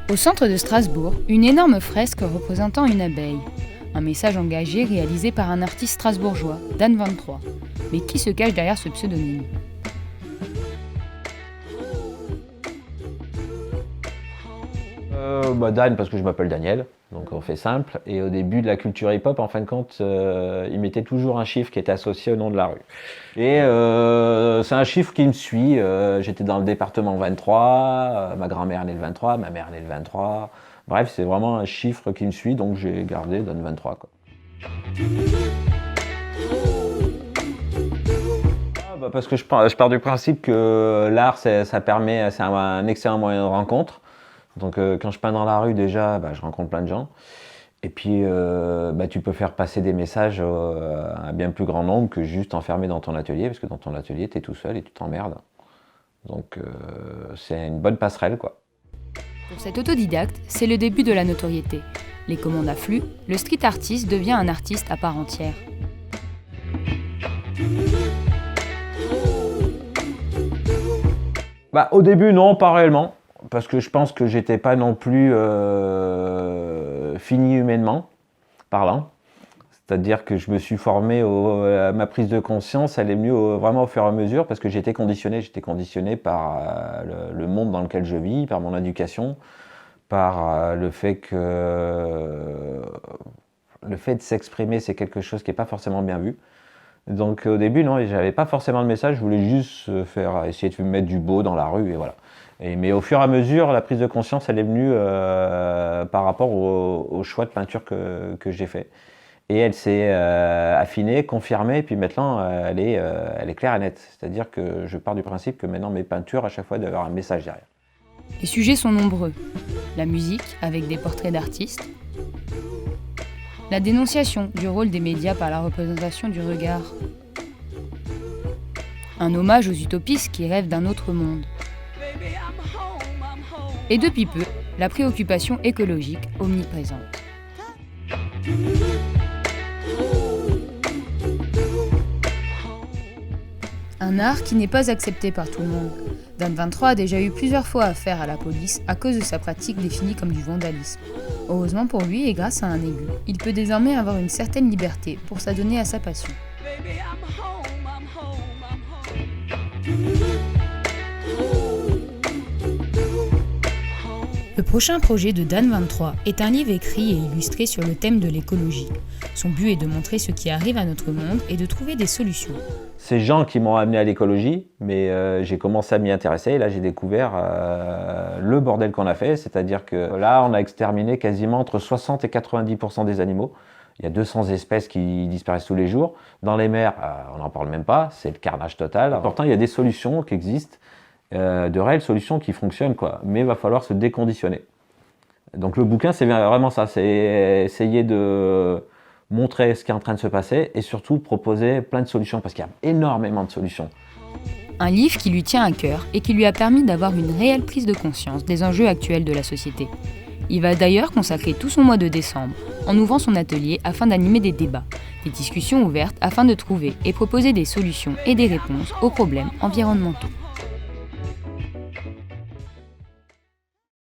Au centre de Strasbourg, une énorme fresque représentant une abeille. Un message engagé réalisé par un artiste strasbourgeois, Dan23. Mais qui se cache derrière ce pseudonyme ? Dan, parce que je m'appelle Daniel, donc on fait simple. Et au début de la culture hip-hop, en fin de compte, ils mettaient toujours un chiffre qui était associé au nom de la rue. Et c'est un chiffre qui me suit. J'étais dans le département 23, ma grand-mère est née le 23, ma mère est née le 23. Bref, c'est vraiment un chiffre qui me suit, donc j'ai gardé Dan 23, quoi. Parce que je pars du principe que l'art, c'est un excellent moyen de rencontre. Donc quand je peins dans la rue, déjà, je rencontre plein de gens. Et puis, tu peux faire passer des messages à un bien plus grand nombre que juste enfermé dans ton atelier, parce que dans ton atelier, tu es tout seul et tu t'emmerdes. Donc c'est une bonne passerelle, quoi. Pour cet autodidacte, c'est le début de la notoriété. Les commandes affluent, le street artist devient un artiste à part entière. Au début, non, pas réellement. Parce que je pense que j'étais pas non plus fini humainement parlant. C'est-à-dire que je me suis formé à ma prise de conscience, elle est venue vraiment au fur et à mesure parce que j'étais conditionné. J'étais conditionné par le monde dans lequel je vis, par mon éducation, par le fait de s'exprimer, c'est quelque chose qui n'est pas forcément bien vu. Donc au début, non, j'avais pas forcément le message, je voulais juste essayer de mettre du beau dans la rue et voilà. Mais au fur et à mesure, la prise de conscience, elle est venue par rapport au choix de peinture que j'ai fait. Et elle s'est affinée, confirmée, et puis maintenant, elle est claire et nette. C'est-à-dire que je pars du principe que maintenant, mes peintures, à chaque fois, doivent avoir un message derrière. Les sujets sont nombreux. La musique, avec des portraits d'artistes. La dénonciation du rôle des médias par la représentation du regard. Un hommage aux utopistes qui rêvent d'un autre monde. Et depuis peu, la préoccupation écologique omniprésente. Un art qui n'est pas accepté par tout le monde. Dan23 a déjà eu plusieurs fois affaire à la police à cause de sa pratique définie comme du vandalisme. Heureusement pour lui et grâce à un élu, il peut désormais avoir une certaine liberté pour s'adonner à sa passion. Le prochain projet de Dan23 est un livre écrit et illustré sur le thème de l'écologie. Son but est de montrer ce qui arrive à notre monde et de trouver des solutions. C'est gens qui m'ont amené à l'écologie, mais j'ai commencé à m'y intéresser et là j'ai découvert le bordel qu'on a fait, c'est-à-dire que là on a exterminé quasiment entre 60 et 90% des animaux. Il y a 200 espèces qui disparaissent tous les jours. Dans les mers, on n'en parle même pas, c'est le carnage total. Pourtant il y a des solutions qui existent, de réelles solutions qui fonctionnent, quoi. Mais il va falloir se déconditionner. Donc le bouquin c'est vraiment ça, c'est essayer de montrer ce qui est en train de se passer et surtout proposer plein de solutions parce qu'il y a énormément de solutions. Un livre qui lui tient à cœur et qui lui a permis d'avoir une réelle prise de conscience des enjeux actuels de la société. Il va d'ailleurs consacrer tout son mois de décembre en ouvrant son atelier afin d'animer des débats, des discussions ouvertes afin de trouver et proposer des solutions et des réponses aux problèmes environnementaux.